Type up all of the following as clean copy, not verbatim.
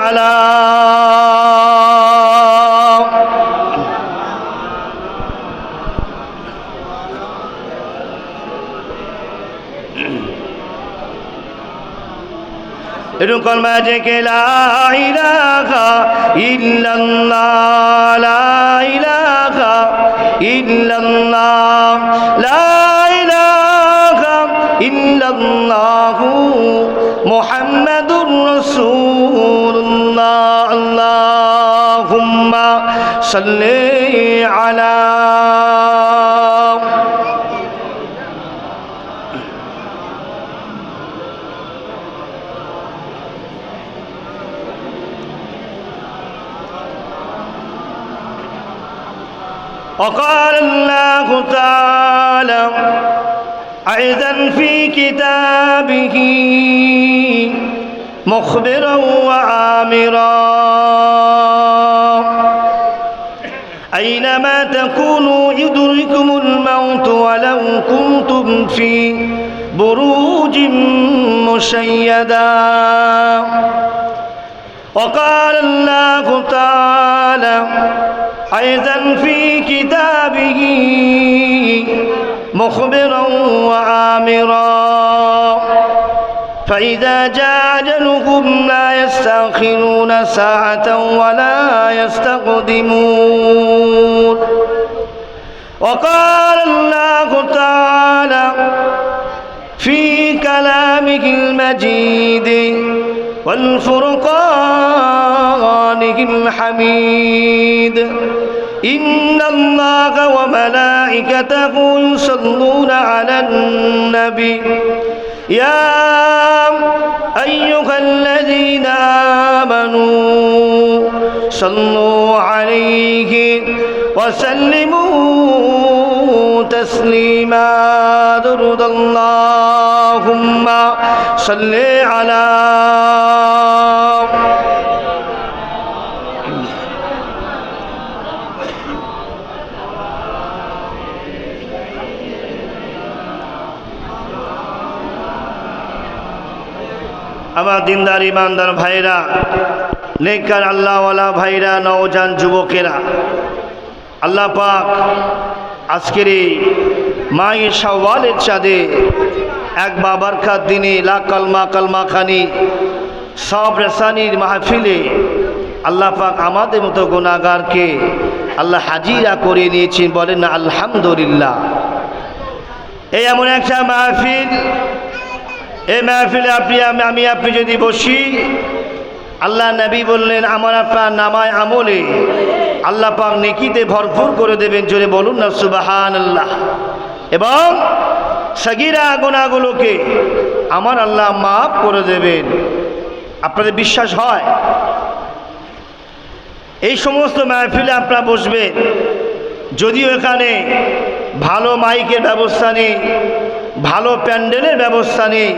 সালাম। এরকম মাঝে কে লা ইলাহা ইল্লাল্লাহ, লা ইলাহা ইল্লাল্লাহ, লা ইলাহা ইল্লাল্লাহু মুহাম্মাদুর রাসূলুল্লাহ। আল্লাহুম্মা সাল্লি আলা وقال الله تعالى أيضا في كتابه مخبرا وآمرا أينما تكونوا يدرككم الموت ولو كنتم في بروج مشيدا وقال الله تعالى أيضا في كتابه مخبرا وآمرا فإذا جاء أجلهم لا يستأخرون ساعة ولا يستقدمون وقال الله تعالى في كلامه المجيد والفرقان الحميد إن الله وملائكته يصلون على النبي يا أيها الذين آمنوا صلوا عليه وسلموا تسليما درد اللهم صل على আমার দিনদার ইমানদার ভাইরা, নেককার আল্লাহওয়ালা ভাইরা, নওজান যুবকেরা, আল্লাহ পাক আজকের এই মায়ে শাওয়ালের চাঁদে এক বাবারকাত দিনে লা কালমা খানি সব রেসানির মাহফিলে আল্লাহ পাক আমাদের মতো গুনাহগারকে আল্লাহ হাজিরা করে নিয়েছেন। বলেন না আলহামদুলিল্লাহ। এই এমন একটা মাহফিল, এই মাহফিলে আপনি যদি বসি, আল্লাহ নবী বললেন আমার আপনার নামায় আমলে আল্লাহ পাক নেকিতে ভরপুর করে দেবেন। জোরে বলুন না সুবহানাল্লাহ। এবং সগীরা গুনাহগুলোকে আমার আল্লাহ মাফ করে দেবেন। আপনাদের বিশ্বাস হয়? এই সমস্ত মাহফিলে আপনারা বসবেন, যদিও এখানে ভালো মাইকের ব্যবস্থা নেই, ভালো প্যান্ডেলের ব্যবস্থা নেই,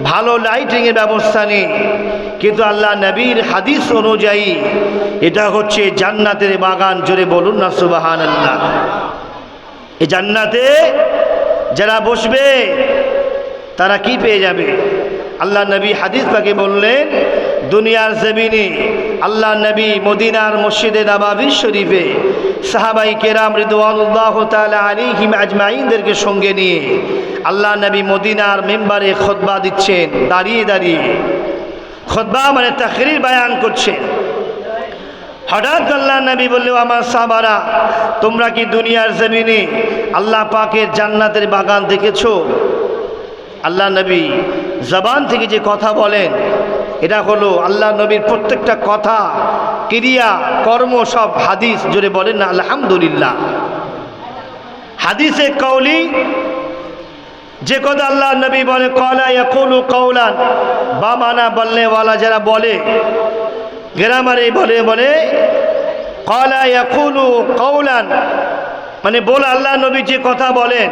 ভালো লাইটিংয়ের ব্যবস্থা নেই, কিন্তু আল্লাহ নবীর হাদিস অনুযায়ী এটা হচ্ছে জান্নাতের বাগান। জোরে বলুন না সুবহানাল্লাহ। এই জান্নাতে যারা বসবে তারা কি পেয়ে যাবে? আল্লাহ নবী হাদিস পাকে বললেন, দুনিয়ার জমিনে আল্লাহ নবী মদিনার মসজিদে নববী শরীফে সাহাবাই কেরাম রিদওয়ানুল্লাহ তাআলা আলাইহিম আজমাইনদেরকে সঙ্গে নিয়ে আল্লাহ নবী মদিনার মেম্বারে খুতবা দিচ্ছেন। দাঁড়িয়ে দাঁড়িয়ে খুতবা মানে তাকরীর বয়ান করছেন। হঠাৎ আল্লাহ নবী বললেন, আমার সাহাবারা, তোমরা কি দুনিয়ার জমিনে আল্লাহ পাকের জান্নাতের বাগান দেখেছো? আল্লাহ নবী জবান থেকে যে কথা বলেন, এটা হলো আল্লাহ নবীর প্রত্যেকটা কথা, ক্রিয়া, কর্ম সব হাদিস। জোরে বলেন না আলহামদুলিল্লাহ। হাদিসে কওলি, যে কথা আল্লাহ নবী বলে, ক্বালা ইয়াকুলু কওলান, বা মানা বললে ওয়ালা যারা বলে, গ্রামারে বলে ক্বালা ইয়াকুলু কওলান, মানে বলে আল্লাহ নবী যে কথা বলেন,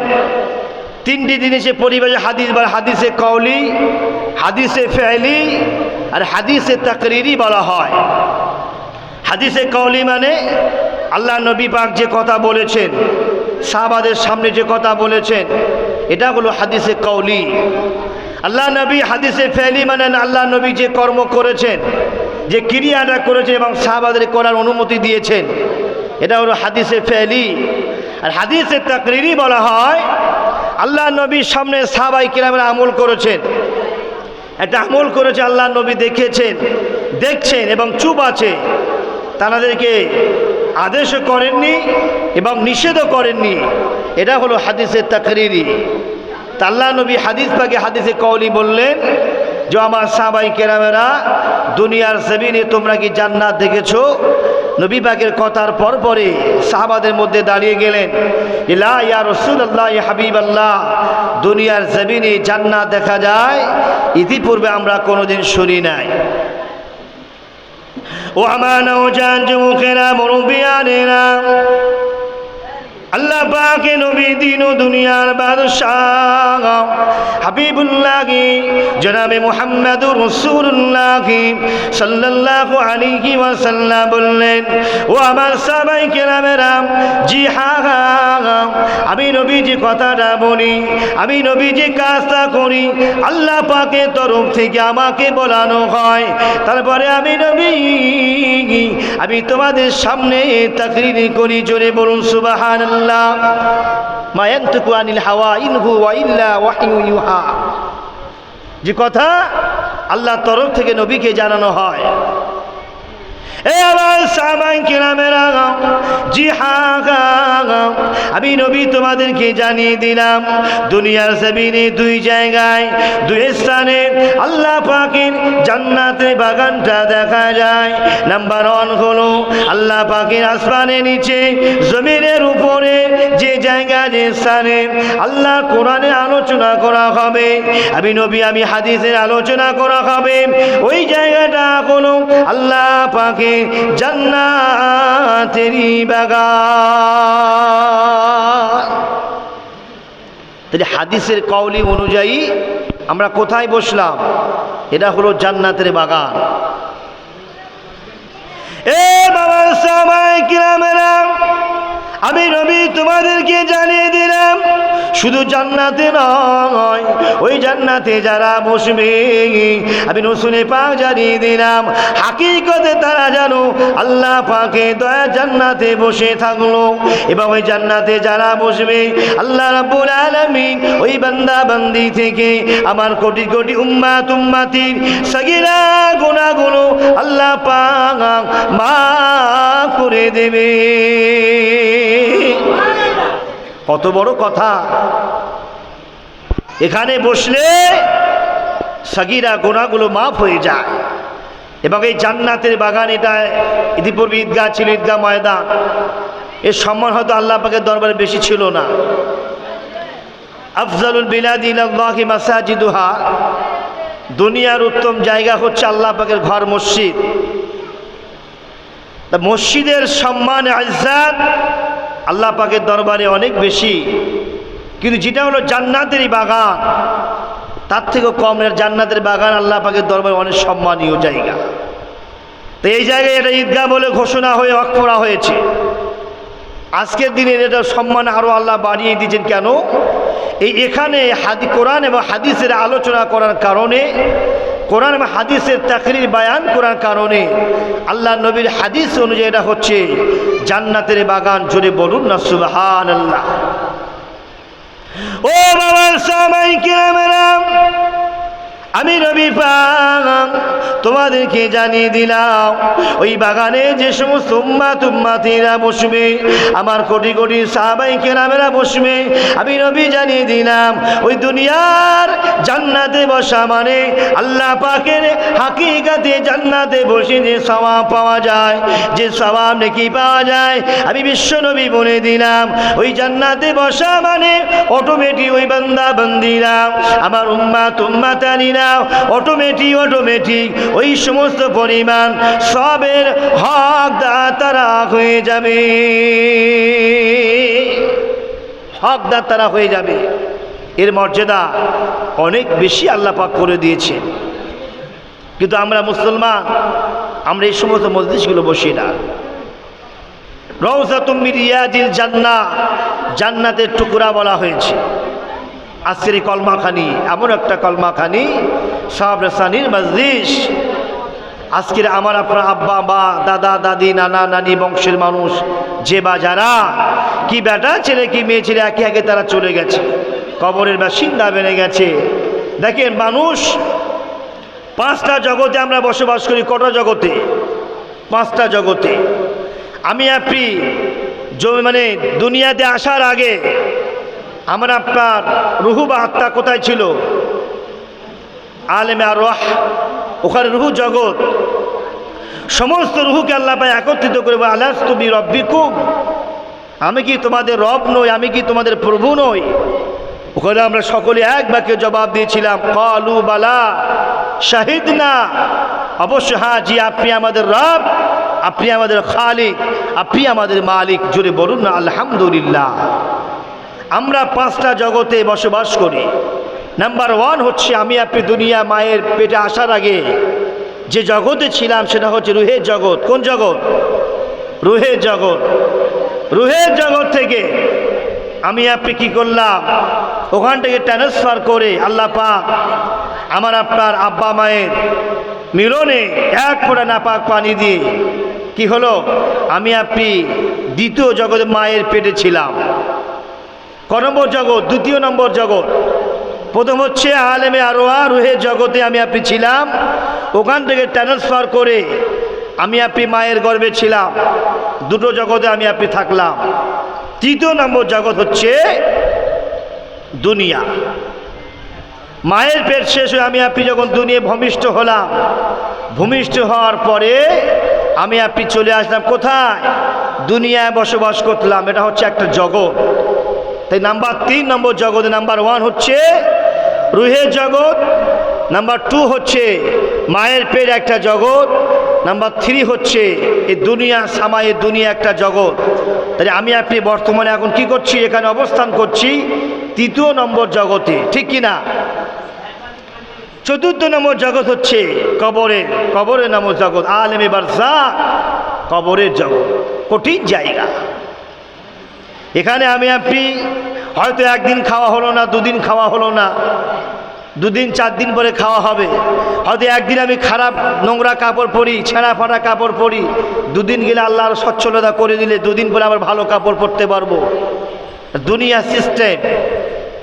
তিনটি জিনিসে পরিবেশে হাদিস বলে। হাদিসে কওলি, হাদিসে ফেলি আর হাদিসে তাকরিরি বলা হয়। হাদিসে কওলি মানে আল্লাহ নবী পাক যে কথা বলেছেন, সাহাবাদের সামনে যে কথা বলেছেন, এটা হলো হাদিসে কওলি। আল্লাহ নবী হাদিসে ফেলি মানে আল্লাহ নবী যে কর্ম করেছেন, যে ক্রিয়াটা করেছেন এবং সাহাবাদের করার অনুমতি দিয়েছেন, এটা হলো হাদিসে ফেলি। আর হাদিসে তাকরিরি বলা হয় আল্লাহ নবীর সামনে সাহাবাই কিরামের আমল করেছেন, একটা আমল করেছে, আল্লাহ নবী দেখেছেন, দেখছেন এবং চুপ আছে, তাদেরকে আদেশও করেননি এবং নিষেধও করেননি। এটা হলো হাদিসে তাকরিরি। তা আল্লাহ নবী হাদিস পাকে হাদিসে কওলি বললেন যে আমার সাহাবাই কেরামেরা, দুনিয়ার জমিনে তোমরা কি জান্নাত দেখেছো? নবী পাকের কথার পরে সাহাবাদের মধ্যে দাঁড়িয়ে গেলেন, লা ইয়া রাসূলুল্লাহ, ইয়া হাবিবাল্লাহ, দুনিয়ার জমিনে জান্নাত দেখা যায় ইতিপূর্বে আমরা কোনোদিন শুনি নাই। ও আমার নওজোয়ান যুবকেরা, মুরব্বিয়ানেরা, আল্লাহ পাকে নবী দিন ও দুনিয়ার বাদশাহ হাবিবুল্লাহ জনাবে মুহাম্মদুর রাসূলুল্লাহ সাল্লাল্লাহু আলাইহি ওয়াসাল্লাম বললেন, ও আমার সাহাবায়ে কেরামেরা, জি হ্যাঁ, আমি নবী যে কথাটা বলি, আমি নবী যে কাজটা করি, আল্লাহ পাকের তরফ থেকে আমাকে বলানো হয়। তারপরে আমি নবী আমি তোমাদের সামনে তাকরীর করি। জোরে বলুন সুবহানাল্লাহ। মা ইয়ানতিকু আনিল হাওয়া ইন হুয়া ইল্লা ওয়াহয়ু ইউহা, যে কথা আল্লাহর তরফ থেকে নবীকে জানানো হয়। এ আমার সাহাবায়ে কেরামেরা, জি হ্যাঁ, আমি নবী তোমাদেরকে জানিয়ে দিলাম, দুনিয়ার জমিনে দুই জায়গায়, দুই স্থানে আল্লাহ পাকের জান্নাতের বাগানটা দেখা যায়। নাম্বার 1 হলো আল্লাহ পাকের আসমানের নিচে, জমিনের উপরে যে জায়গা, যে স্থানে আল্লাহ কোরআনে আলোচনা করা হবে, আমি নবী আমি হাদিসের আলোচনা করা হবে, ওই জায়গাটা হলো আল্লাহ পাকের জান্নাতেরই বাগান। তাহলে হাদিসের কওলি অনুযায়ী আমরা কোথায় বসলাম? এটা হলো জান্নাতের বাগান। এ বাবা সাহাবায়ে কিরামেরা, আমি নবী তোমাদেরকে জানিয়ে দিলাম, শুধু জান্নাতে নয়, ওই জান্নাতে যারা বসবে আমি রাসূলে পাক জানিয়ে দিলাম, হাকিকতে তারা জানো আল্লাহ পাকে দয়া জান্নাতে বসে থাকলো। এবং ওই জান্নাতে যারা বসবে আল্লাহ রাব্বুল আলামিন ওই বান্দা বান্দি থেকে আমার কোটি কোটি উম্মাত উম্মাতির সগীরা গুনাহগুলো আল্লাহ পাক মাফ করে দেবে। কত বড় কথা! এখানে বসলে সগীরা গুনাহগুলো মাফ হয়ে যায়। এবং এই জান্নাতের বাগান, এটা ইতিপূর্বে ঈদগাহ ছিল, ঈদগাহ ময়দান, এর সম্মান হয়তো আল্লাহ পাকের দরবারে বেশি ছিল না। আফজালুল বিলাদি ইলাল্লাহি মাসাজিদুহা, দুনিয়ার উত্তম জায়গা হচ্ছে আল্লাহ পাকের ঘর, মসজিদ। তা মসজিদের সম্মান, ইজ্জত আল্লাহ পাকের দরবারে অনেক বেশি। কিন্তু যেটা হলো জান্নাতেরই বাগান, তার থেকেও কম। জান্নাতের বাগান আল্লাহ পাকের দরবারে অনেক সম্মানীয় জায়গা। তো এই জায়গায় এটা ঈদগাহ বলে ঘোষণা হয়ে ওয়াকফ করা হয়েছে। আজকের দিনে এটা সম্মান আরও আল্লাহ বাড়িয়ে দিয়েছেন। কেন? এখানে কোরআন এবং হাদিসের আলোচনা করার কারণে, কোরআন এবং হাদিসের তাকরীর বায়ান করার কারণে আল্লাহ নবীর হাদিস অনুযায়ী এটা হচ্ছে জান্নাতের বাগান। জোরে বলুন না সুবহানাল্লাহ। ও বাবা সাহাবায়ে কিরামেরা, আমি নবী পাক তোমাদেরকে জানিয়ে দিলাম, ওই বাগানে যে সমস্ত উম্মাত উম্মাতিরা বসবে, আমার কোটি কোটি সাহাবায়ে কেরামেরা বসবে, আমি নবী জানিয়ে দিলাম, ওই দুনিয়ার জান্নাতে বসা মানে আল্লাহ পাকের হাকিকাতে জান্নাতে বসে যে সওয়াব পাওয়া যায়, যে সওয়াব নেকি পাওয়া যায়, আমি বিশ্ব নবী বলে দিলাম, ওই জান্নাতে বসা মানে অটোমেটিক ওই বান্দা বান্দিরা, আমার উম্মাত উম্মাতানিরা অটোমেটিক ওই সমস্ত পরিমাণ সবের হকদার তারা হয়ে যাবে, হকদার তারা হয়ে যাবে। এর মর্যাদা অনেক বেশি আল্লাহ পাক করে দিয়েছে। কিন্তু আমরা মুসলমান, আমরা এই সমস্ত মজলিসগুলো বসি না। রওজাতুম মিন রিয়াদিল জান্নাহ, জান্নাতের টুকরা বলা হয়েছে। আজকের এই কলমাখানি এমন একটা কলমাখানি, সাহাব রাসানির মজলিস, আজকের আমার আপনার আব্বা মা দাদা দাদি নানা নানি বংশের মানুষ যে বা যারা কি বেটা ছেলে কি মেয়ে ছেলে একে একে তারা চলে গেছে, কবরের বাসিন্দা বেড়ে গেছে। দেখেন মানুষ পাঁচটা জগতে আমরা বসবাস করি। কটা জগতে? পাঁচটা জগতে। আমি আপনি মানে দুনিয়াতে আসার আগে আমার আপনার রুহু বা আত্মা কোথায় ছিল? আলেমে আরওয়াহ, ওখানে রুহু জগৎ। সমস্ত রুহুকে আল্লাহ পাক একত্রিত করে বলে আলাস্তু বিরব্বিকুম, আমি কি তোমাদের রব নই? আমি কি তোমাদের প্রভু নই? ওখানে আমরা সকলে এক বাক্যে জবাব দিয়েছিলাম, ক্বালু বালা শাহিদনা, অবশ্য হ্যাঁ জি, আপনি আমাদের রব, আপনি আমাদের খালিক, আপনি আমাদের মালিক। জোরে বলুন না আলহামদুলিল্লাহ। আমরা পাঁচটা জগতে বসবাস করি। নাম্বার ওয়ান হচ্ছে আমি আপনি দুনিয়া মায়ের পেটে আসার আগে যে জগতে ছিলাম সেটা হচ্ছে রুহের জগৎ। কোন জগৎ? রুহের জগৎ। রুহের জগৎ থেকে আমি আপনি কি করলাম? ওখান থেকে ট্রান্সফার করে আল্লাহ পাক আমার আপনার আব্বা মায়ের মিলনে এক ফোঁটা নাপাক পানি দিয়ে কি হলো, আমি আপনি দ্বিতীয় জগতে মায়ের পেটে ছিলাম। ক নম্বর জগৎ? দ্বিতীয় নম্বর জগৎ। প্রথম হচ্ছে আলেমে আরওয়াহ, রুহের জগতে আমি আপনি ছিলাম। ওখান থেকে ট্রান্সফার করে আমি আপনি মায়ের গর্ভে ছিলাম। দুটো জগতে আমি আপনি থাকলাম। তৃতীয় নম্বর জগৎ হচ্ছে দুনিয়া। মায়ের পেট শেষ হয়ে আমি আপনি যখন দুনিয়া ভূমিষ্ঠ হলাম, ভূমিষ্ঠ হওয়ার পরে আমি আপনি চলে আসলাম কোথায়? দুনিয়ায় বসবাস করলাম। এটা হচ্ছে একটা জগৎ। তাই নাম্বার 3 নম্বর জগতে, নাম্বার 1 হচ্ছে রুহের জগৎ, নাম্বার 2 হচ্ছে মায়ের পেট একটা জগৎ, নাম্বার 3 হচ্ছে এই দুনিয়া সামায়ের দুনিয়া একটা জগৎ। তাই আমি আপনি বর্তমানে এখন কি করছি? এখানে অবস্থান করছি তৃতীয় নম্বর জগতে, ঠিক কিনা? চতুর্থ নম্বর জগৎ হচ্ছে কবরের, কবরের নামক জগৎ, আলেমে বারযাখ, কবরের জগৎ। কঠিন জায়গা। এখানে আমি আপনি হয়তো একদিন খাওয়া হলো না, দুদিন খাওয়া হলো না, দুদিন 4 দিন পরে খাওয়া হবে। হয়তো একদিন আমি খারাপ নোংরা কাপড় পরি, ছেঁড়া ফাটা কাপড় পরি, দুদিন গেলে আল্লাহর সচ্ছলতা করে দিলে দুদিন পরে আবার ভালো কাপড় পরতে পারবো। দুনিয়া সিস্টেম।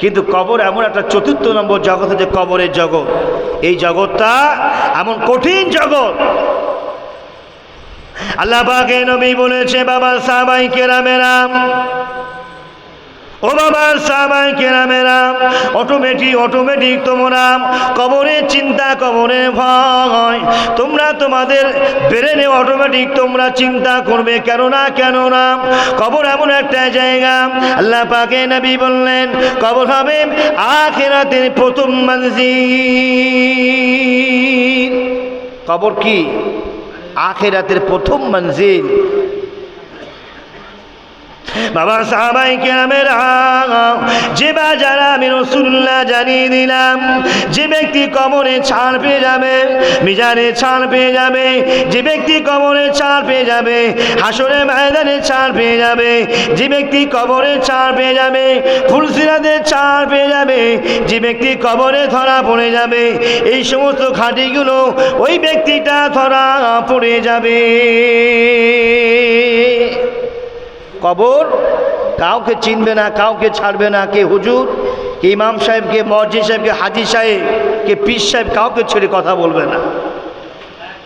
কিন্তু কবর এমন একটা চতুর্থ নম্বর জগৎ হচ্ছে কবরের জগৎ। এই জগৎটা এমন কঠিন জগৎ। আল্লাহ পাক নবী বলেছে, বাবা সাহাবাই কেরামেরা, ও বাবার সাহাবাই কেরামেরা, অটোমেটিক তোমরা কবরের চিন্তা, কবরের ভয় তোমরা তোমাদের ব্রেনে অটোমেটিক তোমরা চিন্তা করবে। কেননা কবর এমন একটা জায়গা, আল্লাহ পাকে নবী বললেন কবর হবে আখিরাতের প্রথম মঞ্জিল। কবর কি? আখিরাতের প্রথম মঞ্জিল। বাবা সাহাবাই কেরামেরা, যে বা যারা আমি রাসূলুল্লাহ জানিয়ে দিলাম, যে ব্যক্তি কবরে ছাড় পেয়ে যাবে, মিজানে ছাড় পেয়ে যাবে, যে ব্যক্তি কবরে ছাড় পেয়ে যাবে, হাসরে ময়দানে ছাড় পেয়ে যাবে, যে ব্যক্তি কবরে ছাড় পেয়ে যাবে, ফুলসিরাতে ছাড় পেয়ে যাবে, যে ব্যক্তি কবরে ধরা পড়ে যাবে, এই সমস্ত ঘাঁটিগুলো ওই ব্যক্তিটা ধরা পড়ে যাবে। কবর কাউকে চিনবে না, কাউকে ছাড়বে না। কে হুজুর, কে ইমাম সাহেব, কে মসজিদ সাহেব, কে হাজি সাহেব, কে পীর সাহেব, কাউকে ছেড়ে কথা বলবে না।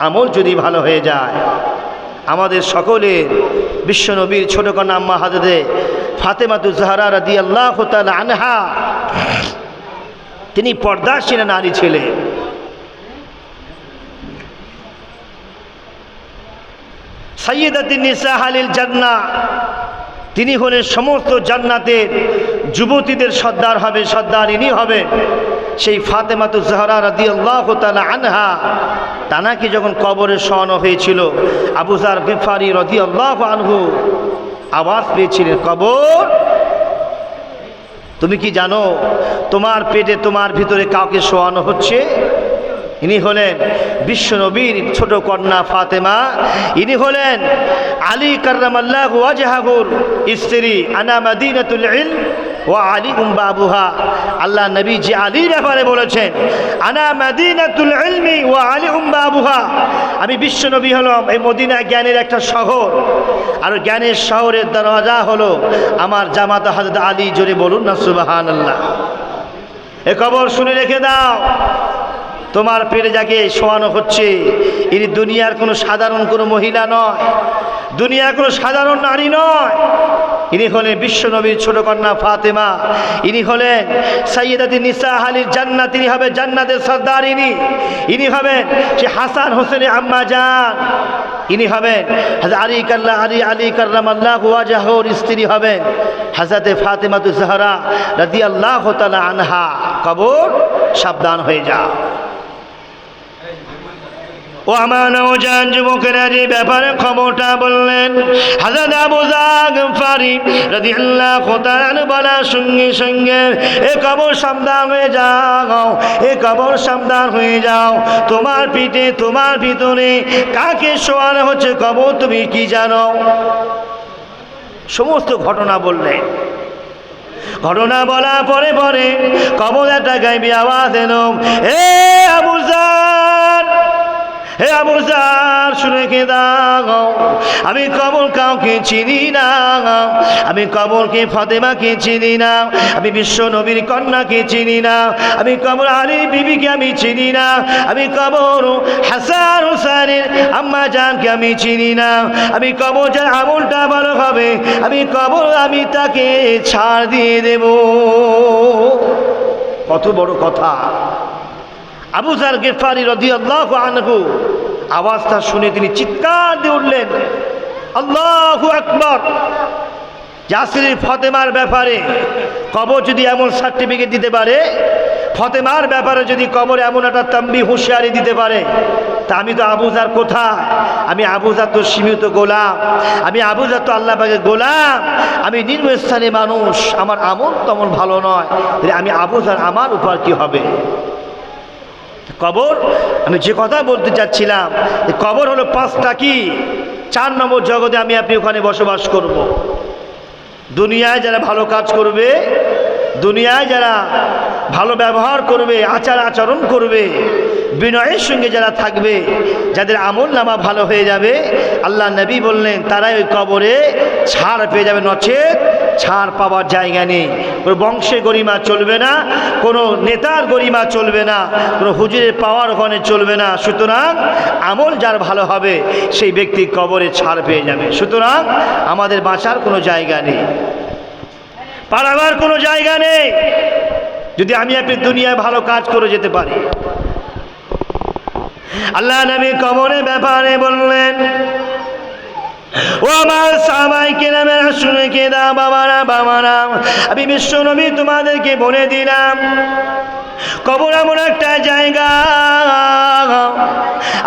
আমল যদি ভালো হয়ে যায়। আমাদের সকলের বিশ্বনবীর ছোট কন্যা আম্মা হযরতে ফাতেমাতুজ জাহরা রাদিয়াল্লাহু তাআলা আনহা, তিনি পর্দাশীল নারী ছিলেন। সাইয়্যিদাতুন নিসা আহলিল জান্নাহ, তিনি হলেন সমস্ত জান্নাতের যুবতীদের সর্দার হবে, সর্দারিনী হবে। সেই ফাতেমাতুজ জাহরা রাদিয়াল্লাহু তাআলা আনহা, তানাকে যখন কবরে শোয়ানো হয়েছিল, আবু যার গিফারি রাদিয়াল্লাহু আনহু আওয়াজ পেয়েছিলেন, কবর তুমি কি জানো তোমার পেটে, তোমার ভিতরে কাউকে শোয়ানো হচ্ছে? ইনি হলেন বিশ্বনবীর ছোট কন্যা ফাতেমা। ইনি হলেন আলী কাররামাল্লাহু ওয়াজহাহুর স্ত্রী। আনা মাদিনাতুল ইলম ও আলী বাবুহা, আল্লাহ নবী যে আলীর ব্যাপারে বলেছেন, আনা মাদিনাতুল ইলমি ও আলী বাবুহা, আমি বিশ্ব নবী হলাম এই মদিনা জ্ঞানের একটা শহর, আর জ্ঞানের শহরের দরওয়াজা হলো আমার জামাতা হযরত আলী। জোরে বলুন না সুবহানাল্লাহ। এ খবর শুনে রেখে দাও, তোমার পেটে যাকে শোয়ানো হচ্ছে ইনি দুনিয়ার কোনো সাধারণ কোনো মহিলা নয়, দুনিয়ার কোনো সাধারণ নারী নয়। ইনি হলেন বিশ্বনবীর ছোট কন্যা ফাতেমা, ইনি হলেন সাইয়্যিদাতি নিসা আহলিল জান্নাত, তিনি হবেন জান্নাতের সরদারিনী, ইনি হবেন সে হাসান হোসেনের আম্মা জান, ইনি হবেন হযরত আলী কাররামাল্লাহু ওয়াজহুর স্ত্রী হবেন হযরতে ফাতেমাতুজ জাহরা রাদিয়াল্লাহু তাআলা আনহা। কবর সাবধান হয়ে যাও। ও আমার নওজোয়ান যুবকেরা, যে ব্যাপারে খবরটা বললেন হযরত আবু যর গফারি রাদিয়াল্লাহু তাআলা আনহু বলার সঙ্গে সঙ্গে এ কবর সাবধান হয়ে যাও, এ কবর সাবধান হয়ে যাও। তোমার পিঠে তোমার ভিতরে কাকে শোয়ানো হচ্ছে কবর তুমি কি জানো? সমস্ত ঘটনা বললেন। ঘটনা বলার পরে পরে কবর একটা গাইবি আওয়াজ এলো, এ আবু যর, হে আবু যর শুনে কে দাও, আমি কবর কাউকে চিনি না, আমি কবরকে ফাতেমাকে চিনি না, আমি বিশ্ব নবীর কন্যাকে চিনি না, আমি কবর আলী বিবিকে আমি চিনি না, আমি কবর হাসান হুসাইনের আম্মা জানকে আমি চিনি না, আমি কবর যার আমলটা ভালো হবে আমি কবর আমি তাকে ছাড় দিয়ে দেব। কত বড় কথা! আবু যর গফারি রাদিয়াল্লাহু আনহু আওয়াজটা শুনে তিনি চিৎকার দিয়ে উঠলেন, আল্লাহু আকবার। ইয়াসিরের ফাতেমার ব্যাপারে কবর যদি এমন সার্টিফিকেট দিতে পারে, ফাতেমার ব্যাপারে যদি কবর এমন একটা তাম্বি হুঁশিয়ারি দিতে পারে, তা আমি তো আবু যর কোথায়? আমি আবু যর তো সীমিত গোলাম, আমি আবু যর তো আল্লাহ পাকের গোলাম, আমি নিম্নস্থানে মানুষ, আমার আমল তেমন ভালো নয়, আমি আবু যর আমার উপর কি হবে? কবর, আমি যে কথা বলতে চাচ্ছিলাম, কবর হলো পাঁচটা কি 4 নম্বর জগতে আমি আপনি ওখানে বসবাস করব। দুনিয়ায় যারা ভালো কাজ করবে, দুনিয়ায় যারা ভালো ব্যবহার করবে, আচার আচরণ করবে, বিনয়ের সঙ্গে যারা থাকবে, যাদের আমল নামা ভালো হয়ে যাবে, আল্লাহ নবী বললেন তারাই ওই কবরে ছাড় পেয়ে যাবে, নচেত ছাড় পাওয়ার জায়গা নেই। কোনো বংশের গরিমা চলবে না, কোনো নেতার গরিমা চলবে না, কোনো হুজুরের পাওয়ার ওখানে চলবে না। সুতরাং আমল যার ভালো হবে সেই ব্যক্তি কবরে ছাড় পেয়ে যাবে। সুতরাং আমাদের বাঁচার কোনো জায়গা নেই, পালাবার কোনো জায়গা নেই, যদি আমি আপনি দুনিয়ায় ভালো কাজ করে যেতে পারি। আল্লাহ নবী কবরের ব্যাপারে বললেন, ও আমার সাহাবায়ে কেরামেরা শুনে কে দাও বাবারা, আমি বিশ্ব নবী তোমাদেরকে বলে দিলাম, কবর এমন একটা জায়গা,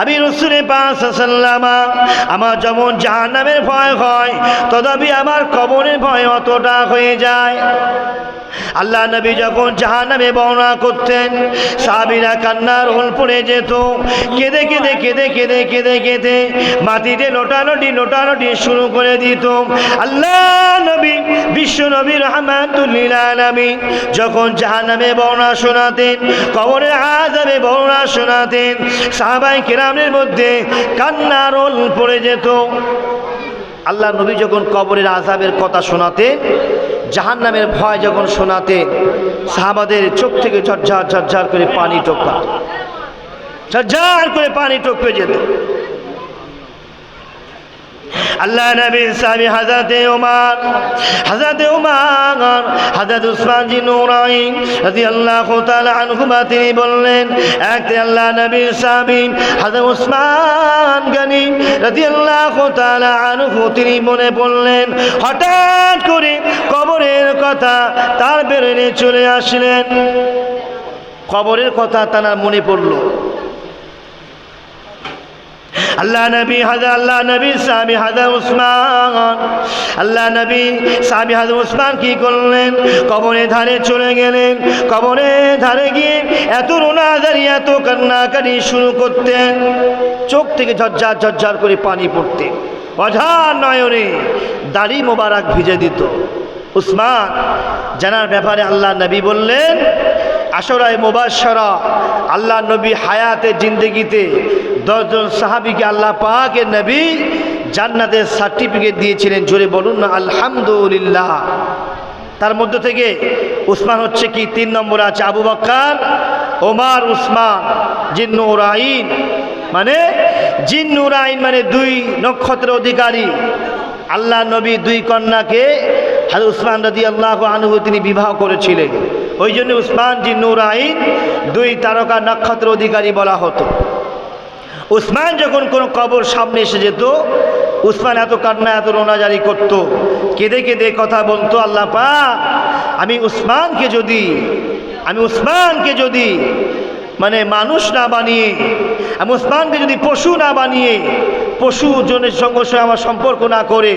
আমি রাসূল পাক সাল্লাল্লাহু আমার যেমন জাহান্নামের ভয় হয়, তথাপি আমার কবরের ভয় অতটা হয়ে যায়। আল্লাহ নবী যখন জাহান্নামে বর্ণনা করতেন, সাহাবীরা কান্নার রোল পড়ে যেত, কেঁদে কেঁদে কেঁদে কেঁদে কেঁদে কেঁদে মাটিতে লোটালোটি শুরু করে দিত। আল্লাহ নবী বিশ্ব নবী রাহমাতুল লিল আলামিন যখন জাহান্নামে বর্ণনা শোনাতেন, কবরের আযাবে বর্ণনা শোনাতেন, সাহাবায়ে কেরামের মধ্যে কান্নার রোল পড়ে যেত। আল্লাহ নবী যখন কবরের আযাবের কথা শোনাতেন, জাহান্নামের ভয় যখন শোনাতে, সাহাবাদের চোখ থেকে ঝরঝর ঝরঝর করে পানি টপকা, ঝরঝর করে পানি টপকে যেত। আল্লাহ নবীর সাহাবী হযরতে ওমর, হযরত উসমান জি নূরাইন রাদিয়াল্লাহু তাআলা আনহুমা তিনি বললেন, এক আল্লাহ নবীর সাহাবী হযরত উসমান গনি রাদিয়াল্লাহু তাআলা আনহু তিনি মনে পড়লেন, হঠাৎ করে কবরের কথা তার বেরোনে চলে আসলেন। কবরের কথা তার মনে পড়ল। আল্লাহ নবী সাহাবী হযরত উসমান, আল্লাহ নবী সাহাবী হযরত উসমান কি করলেন, কবরের ধারে চলে গেলেন। কবরের ধারে গিয়ে এত রোনাজারি এত কান্নাকাটি শুরু করতেন, চোখ থেকে ঝরঝর ঝরঝর করে পানি পড়তে, অঝার নয়নে দাড়ি মোবারক ভিজে দিত। উসমান জানার ব্যাপারে আল্লাহ নবী বললেন, আশরায়ে মুবাশশারা আল্লাহ নবী হায়াতে জিন্দেগিতে 10 জন সাহাবীকে আল্লাহ পাকের নবী জান্নাতের সার্টিফিকেট দিয়েছিলেন। জোরে বলুন না আলহামদুলিল্লাহ। তার মধ্য থেকে উসমান হচ্ছে কি 3 নম্বরে আছে, আবু বকর, ওমর, উসমান জিন্নুরাইন, মানে জিন্নুরাইন মানে 2 নক্ষত্রের অধিকারী। আল্লাহ নবী 2 কন্যাকে হযরত উসমান রাদিয়াল্লাহু আনহু তিনি বিবাহ করেছিলেন। ওই জন্য উসমান জিন্নুরাইন 2 তারকা নক্ষত্রের অধিকারী বলা হতো। উসমান যখন কোনো কবর সামনে এসে যেত, উসমান এত কান্না এত রোনাজারি করত, কেঁদে কেঁদে কথা বলতো, আল্লাহ পাক আমি উসমানকে যদি মানে মানুষ না বানিয়ে, আমি উসমানকে যদি পশু না বানিয়ে, পশু জনের সঙ্গে আমার সম্পর্ক না করে,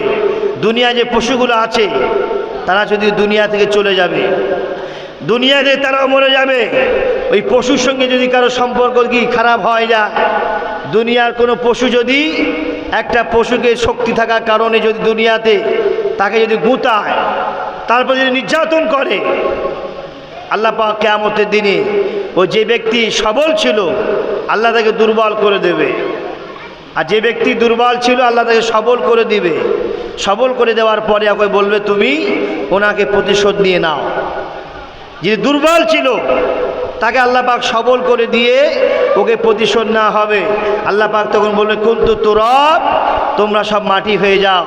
দুনিয়ায় যে পশুগুলো আছে তারা যদি দুনিয়া থেকে চলে যাবে, দুনিয়াতে তারাও মরে যাবে, ওই পশুর সঙ্গে যদি কারো সম্পর্ক কি খারাপ হয়ে যায়, দুনিয়ার কোনো পশু যদি একটা পশুকে শক্তি থাকার কারণে যদি দুনিয়াতে তাকে যদি গুঁতায়, তারপর যদি নির্যাতন করে, আল্লাহ পাক কিয়ামতের দিনে ও যে ব্যক্তি সবল ছিল আল্লাহ তাকে দুর্বল করে দেবে, আর যে ব্যক্তি দুর্বল ছিল আল্লাহ তাকে সবল করে দিবে। সবল করে দেওয়ার পরে ওকে বলবে তুমি ওনাকে প্রতিশোধ নিয়ে নাও। যে দুর্বল ছিল তাকে আল্লাহ পাক সবল করে দিয়ে ওকে প্রতিশোধ না হবে। আল্লাহ পাক তখন বলবে কুনতু তুরাব, তোমরা সব মাটি হয়ে যাও,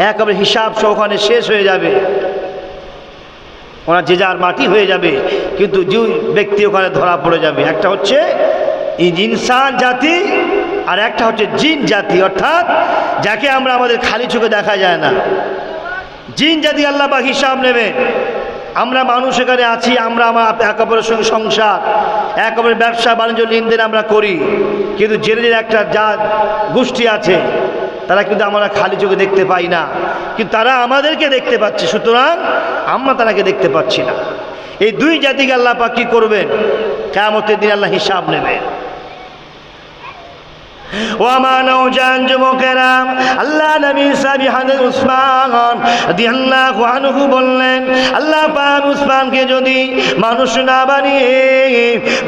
একেবারে হিসাব ওখানে শেষ হয়ে যাবে, ওরা যে যার মাটি হয়ে যাবে। কিন্তু যে ব্যক্তি ওখানে ধরা পড়ে যাবে, একটা হচ্ছে ইনসান জাতি আর একটা হচ্ছে জিন জাতি, অর্থাৎ যাকে আমরা আমাদের খালি চোখে দেখা যায় না। জিন জাতি আল্লাহ পাক হিসাব নেবে। আমরা মানুষ এখানে আছি, আমরা আমার একে অপরের সঙ্গে সংসার, একেবারে ব্যবসা বাণিজ্য লেনদেন আমরা করি, কিন্তু জেনের একটা যা গোষ্ঠী আছে তারা কিন্তু আমরা খালি চোখে দেখতে পাই না, কিন্তু তারা আমাদেরকে দেখতে পাচ্ছে, সুতরাং আমরা তারাকে দেখতে পাচ্ছি না। এই 2 জাতিকে আল্লাহ পাক কি করবেন? কিয়ামতের দিন আল্লাহ হিসাব নেবেন। ও আমার নওজোয়ান যুবকেরা, আল্লাহ নবী সাহাবী হযরত উসমান রাদিয়াল্লাহু আনহু বললেন, আল্লাহ পাক উসমানকে যদি মানুষ না বানিয়ে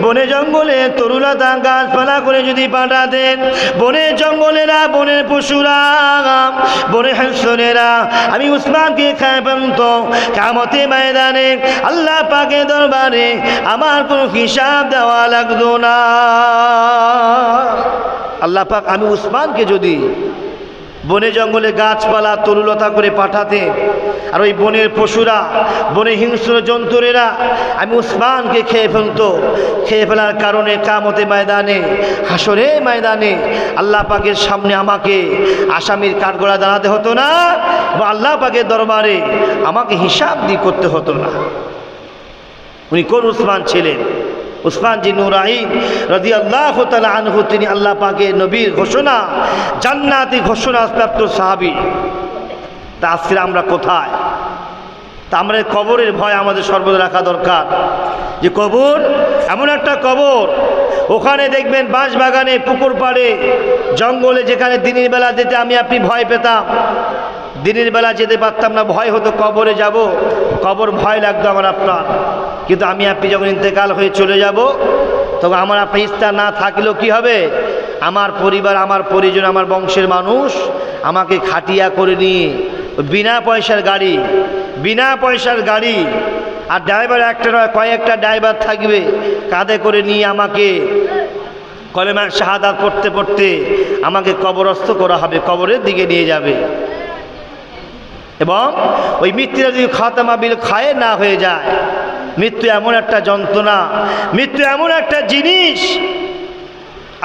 বনে জঙ্গলে তরুলতা গাছপালা করে যদি পাঠাতেন, বনে জঙ্গলেরা, বনের পশুরা, বনে হাসরেরা আমি উসমানকে খায় ফেলতো, কিয়ামতের ময়দানে আল্লাহ পাকের দরবারে আমার কোনো হিসাব দেওয়া লাগতো না। আল্লাহ পাক আমি উসমানকে যদি বনে জঙ্গলে গাছপালা তরুলতা করে পাঠাতেন, আর ওই বনের পশুরা, বনে হিংস্র জন্তুরেরা আমি উসমানকে খেয়ে ফেলতো, খেয়ে ফেলার কারণে কিয়ামতের ময়দানে, হাসরের ময়দানে আল্লাহ পাকের সামনে আমাকে আসামির কাঠগড়ায় দাঁড়াতে হতো না, বা আল্লাহ পাকের দরবারে আমাকে হিসাব দিয়ে করতে হতো না। উনি কোন উসমান ছিলেন? উসমান জিন্নুরাইন রাদিয়াল্লাহু তাআলা আনহু, তিনি আল্লাহ পাকের নবীর ঘোষণা, জান্নাতি ঘোষণা প্রাপ্ত সাহাবী। তা আজকে আমরা কোথায়? তা আমরা কবরের ভয় আমাদের সর্বদা রাখা দরকার, যে কবর এমন একটা কবর, ওখানে দেখবেন বাঁশ বাগানে, পুকুর পাড়ে, জঙ্গলে, যেখানে দিনের বেলা যেতে আমি আপনি ভয় পেতাম, দিনের বেলা যেতে পারতাম না, ভয় হতো কবরে যাব, কবর ভয় লাগতো আমার আপনার। কিন্তু আমি আপনি যখন ইন্তেকাল হয়ে চলে যাব, তখন আমার আপনি ইচ্ছা না থাকলেও কি হবে, আমার পরিবার, আমার পরিজন, আমার বংশের মানুষ আমাকে খাটিয়া করে নিয়ে বিনা পয়সার গাড়ি, বিনা পয়সার গাড়ি, আর ড্রাইভার একটা নয় কয়েকটা ড্রাইভার থাকবে, কাঁধে করে নিয়ে আমাকে কলেমার শাহাদাত পড়তে পড়তে আমাকে কবরস্থ করা হবে, কবরের দিকে নিয়ে যাবে। এবং ওই মৃত্যুটা যদি খাতামা বিল খায়ে না হয়ে যায়, মৃত্যু এমন একটা যন্ত্রণা, মৃত্যু এমন একটা জিনিস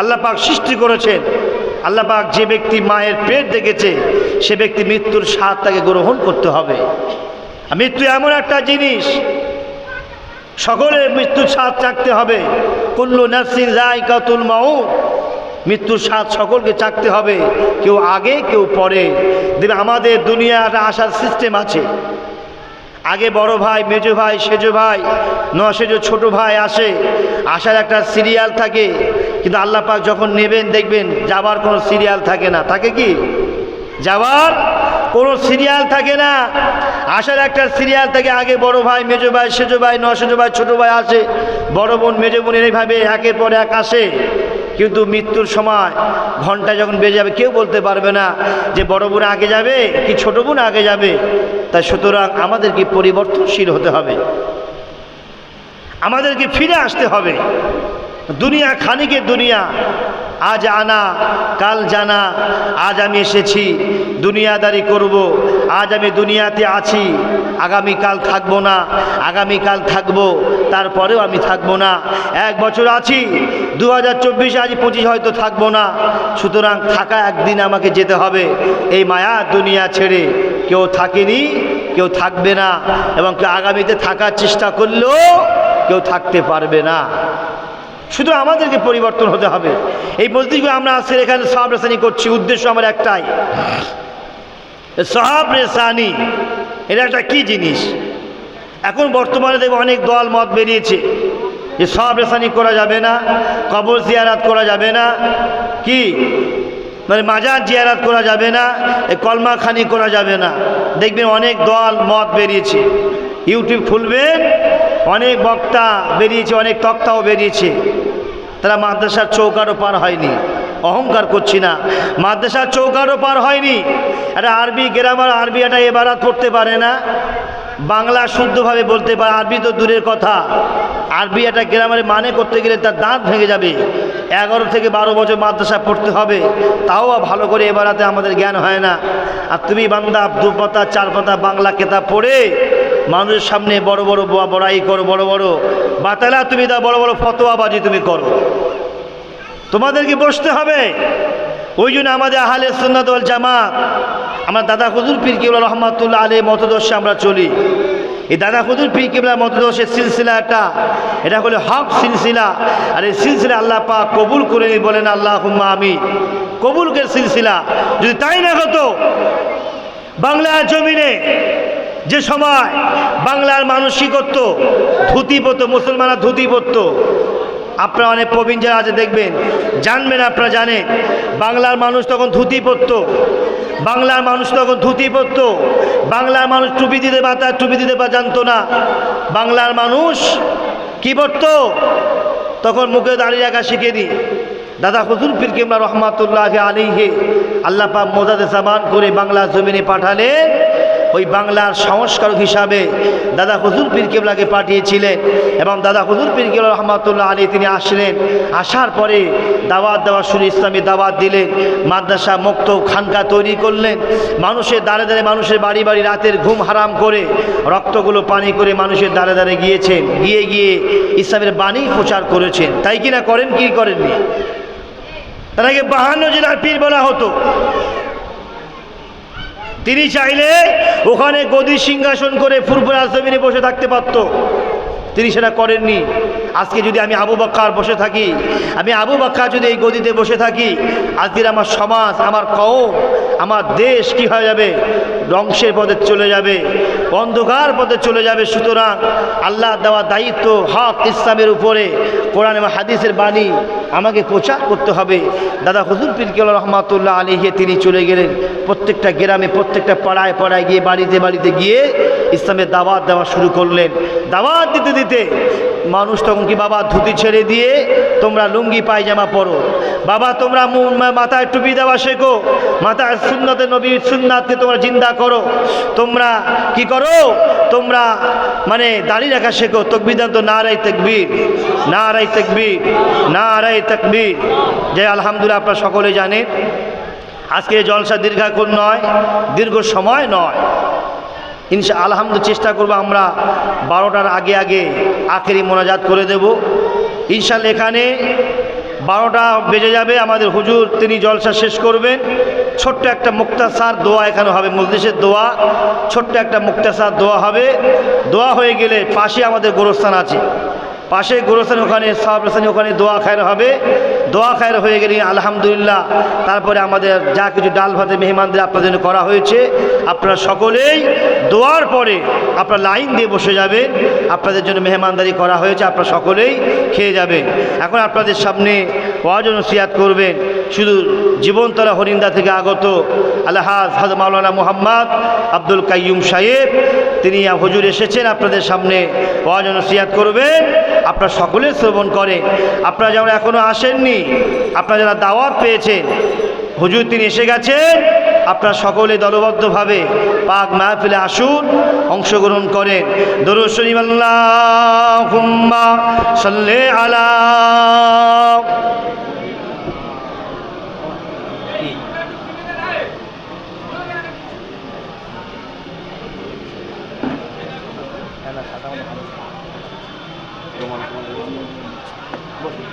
আল্লাহ পাক সৃষ্টি করেছেন। আল্লাহ পাক যে ব্যক্তি মায়ের পেট দেখেছে, সে ব্যক্তি মৃত্যুর স্বাদ তাকে গ্রহণ করতে হবে। মৃত্যু এমন একটা জিনিস, সকলের মৃত্যুর স্বাদ চাকতে হবে। কুল্লু নাফসিন যায়কাতুল মাউত, মৃত্যুর স্বাদ সকলকে চাকতে হবে, কেউ আগে কেউ পরে। দেখবে আমাদের দুনিয়াটা আসার সিস্টেম আছে, আগে বড় ভাই, মেজো ভাই, সেজো ভাই, সেজো ছোট ভাই আসে, আসার একটা সিরিয়াল থাকে। কিন্তু আল্লাহ পাক যখন নেবেন দেখবেন যাবার কোনো সিরিয়াল থাকে না। থাকে কি? যাওয়ার কোনো সিরিয়াল থাকে না। আসার একটা সিরিয়াল থেকে আগে বড় ভাই, মেজো ভাই, সেজো ভাই, নসেজো ভাই, ছোটো ভাই আসে, বড় বোন, মেজো বোন, এইভাবে একের পর এক আসে। কিন্তু মৃত্যুর সময় ঘন্টা যখন বেজে যাবে কেউ বলতে পারবে না যে বড় বোন আগে যাবে কি ছোট বোন আগে যাবে। তাই সুতরাং আমাদেরকে পরিবর্তনশীল হতে হবে, আমাদেরকে ফিরে আসতে হবে। দুনিয়া খানিকের দুনিয়া, আজ আনা কাল জানা। আজ আমি এসেছি, দুনিয়াদারি করব, আজ আমি দুনিয়াতে আছি, আগামীকাল থাকবো না, আগামীকাল থাকবো, তারপরেও আমি থাকবো না। 1 বছর আছি, 2024 আজ 25 হয়তো থাকবো না। সুতরাং থাকা একদিন আমাকে যেতে হবে। এই মায়া দুনিয়া ছেড়ে কেউ থাকেনি, কেউ থাকবে না, এবং কেউ আগামীতে থাকার চেষ্টা করলেও কেউ থাকতে পারবে না। শুধু আমাদেরকে পরিবর্তন হতে হবে। এই মসজিদগুলো আমরা আজকে এখানে সাহাব রেসানি করছি, উদ্দেশ্য আমার একটাই, সাহাব রেসানি এটা একটা কী জিনিস। এখন বর্তমানে দেখবো অনেক দল মত বেরিয়েছে যে সাহাব রেসানি করা যাবে না, কবর জিয়ারাত করা যাবে না, কি মানে মাজার জিয়ারাত করা যাবে না, কলমা খানি করা যাবে না। দেখবেন অনেক দল মত বেরিয়েছে, ইউটিউব খুলবেন অনেক বক্তা বেরিয়েছে, অনেক তক্তাও বেরিয়েছে। তারা মাদ্রাসার চৌকারও পার হয়নি, অহংকার করছি না, মাদ্রাসার চৌকারও পার হয়নি। একটা আরবি গ্রামার, আরবি একটা এবারাত পড়তে পারে না, বাংলা শুদ্ধভাবে বলতে পারে, আরবি তো দূরের কথা, আরবি একটা গ্রামারে মানে করতে গেলে তার দাঁত ভেঙে যাবে। 11 থেকে 12 বছর মাদ্রাসা পড়তে হবে, তাও ভালো করে এবারাতে আমাদের জ্ঞান হয় না। আর তুমি বান্দা 2 পাতা 4 পাতা বাংলা কেতাব পড়ে মানুষের সামনে বড় বড় বড়াই করো, বড় বড় বাতালা তুমি দাও, বড় বড় ফতোয়াবাজি তুমি করো। তোমাদেরকে বসতে হবে। ওই জন্য আমাদের আহলে সুন্নাত ওয়াল জামাত, আমার দাদা হুজুর পীর কিবলা রহমাতুল্লাহ আলাইহি মতদর্শে আমরা চলি। এই দাদা হুজুর পীর কিবলা মতদর্শের সিলসিলাটা এটা হলো হক সিলসিলা। আর এই সিলসিলা আল্লাহ পাক কবুল করে বলেন আল্লাহুম্মা আমিন। কবুলকের সিলসিলা যদি তাই না হতো, বাংলার জমিনে যে সময় বাংলার মানুষ কি করতো, ধুতি পরতো, মুসলমানরা ধুতি পরতো। আপনারা অনেক প্রবীণ যারা আছে দেখবেন, জানবেন, আপনারা জানেন বাংলার মানুষ তখন ধুতি পরতো, বাংলার মানুষ তখন ধুতি পরতো। বাংলার মানুষ টুপি দিতে মাথায় টুপি দিতে জানতো না। বাংলার মানুষ কি পরতো, তখন মুখে দাঁড়িয়ে রাখা শিখেনি। দাদা হুজুর পীর কিবলা রহমাতুল্লাহ আলাইহি আল্লাহ পাক মোজাদে জামান করে বাংলা জমিনে পাঠালেন। ওই বাংলার সংস্কারক হিসাবে দাদা হুজুর পীর কিবলাকে পাঠিয়েছিলেন, এবং দাদা হুজুর পীর কিবলা রহমাতুল্লাহ আলাইহি তিনি আসলেন। আসার পরে দাওয়াত দেওয়া শুরু, ইসলামী দাওয়াত দিলেন, মাদ্রাসা মুক্ত খানকা তৈরি করলেন। মানুষের দ্বারে দ্বারে, মানুষের বাড়ি বাড়ি রাতের ঘুম হারাম করে, রক্তগুলো পানি করে মানুষের দ্বারে দ্বারে গিয়েছেন, গিয়ে গিয়ে ইসলামের বাণী প্রচার করেছেন। তাই কিনা করেন কি করেননি? তাকে 52 জেলার পীর বলা হতো। তিনি চাইলে ওখানে গদি সিংহাসন করে ফুরফুরা জমিনে বসে থাকতে পারত, তিনি সেটা করেননি। আজকে যদি আমি আবু বকর বসে থাকি, আমি আবু বকর যদি এই গদিতে বসে থাকি, আজকের আমার সমাজ, আমার কওম, আমার দেশ কি হয়ে যাবে? ধ্বংসের পথে চলে যাবে, অন্ধকার পথে চলে যাবে। সুতরাং আল্লাহ দেওয়া দায়িত্ব হক ইসলামের উপরে, কোরআন এবং হাদিসের বাণী আমাকে প্রচার করতে হবে। দাদা হুজুর পীর কিবলা রহমাতুল্লাহ আলাইহি তিনি চলে গেলেন প্রত্যেকটা গ্রামে, প্রত্যেকটা পাড়ায় পাড়ায় গিয়ে, বাড়িতে বাড়িতে গিয়ে ইসলামের দাওয়াত দেওয়া শুরু করলেন। দাওয়াত দিতে দিতে মানুষ তখন কি, বাবা ধুতি ছেড়ে দিয়ে তোমরা লুঙ্গি পায়জামা পরো, বাবা তোমরা মাথায় টুপি দেওয়া শেখো, মাথায় সুন্নতে নবীর সুন্নাতকে তোমরা জিন্দা করো, তোমরা কি করো, তোমরা মানে দাড়ি রাখা শেখো। তাকবীর দেন তো, নারায়ে তাকবীর, নারায়ে তাকবীর, নারায়ে তাকবীর। যে আলহামদুলিল্লাহ আপনারা সকলে জানেন আজকে জলসা দীর্ঘক্ষণ নয়, দীর্ঘ সময় নয়। আলহামদুলিল্লাহ চেষ্টা করবো আমরা 12টার আগে আগে আখেরি মোনাজাত করে দেব ইনশাআল্লাহ। এখানে 12টা বেজে যাবে, আমাদের হুজুর তিনি জলসা শেষ করবেন। ছোট্ট একটা মুক্তাসার দোয়া এখানে হবে, মজলিসের দোয়া, ছোট্ট একটা মুক্তাসার দোয়া হবে। দোয়া হয়ে গেলে পাশে আমাদের গোরস্থান আছে, পাশে গোরস্থান, ওখানে সাহাব রাসানি, ওখানে দোয়া খায়র হবে। দোয়া খায়ের হয়ে গেলে আলহামদুলিল্লাহ। তারপরে আমাদের যা কিছু ডাল ভাতে মেহমানদের আপনাদের জন্য করা হয়েছে, আপনারা সকলেই দোয়ার পরে আপনারা লাইন দিয়ে বসে যাবেন। আপনাদের জন্য মেহমানদারি করা হয়েছে, আপনারা সকলেই খেয়ে যাবেন। এখন আপনাদের সামনে ওয়াজ ও নসিহত করবেন শুধু জীবনতলা হরিন্দা থেকে আগত আলহাজ হযরত মাওলানা মুহাম্মদ আব্দুল কাইয়ুম সাহেব। তিনি হুজুর এসেছেন আপনাদের সামনে ওয়াজ ও নসিহত করবেন। আপনারা সকলে শ্রবণ করেন। আপনারা যেমন এখনও আসেননি, আপনারা যারা দাওয়াত পেয়েছেন, হুজুর তিনি এসে গেছেন, আপনারা সকলে দলবদ্ধভাবে পাক মাহফিলে আসুন, অংশগ্রহণ করেন। দরুদ শরীফ আল্লাহুম্মা সাল্লি আলা বসুন।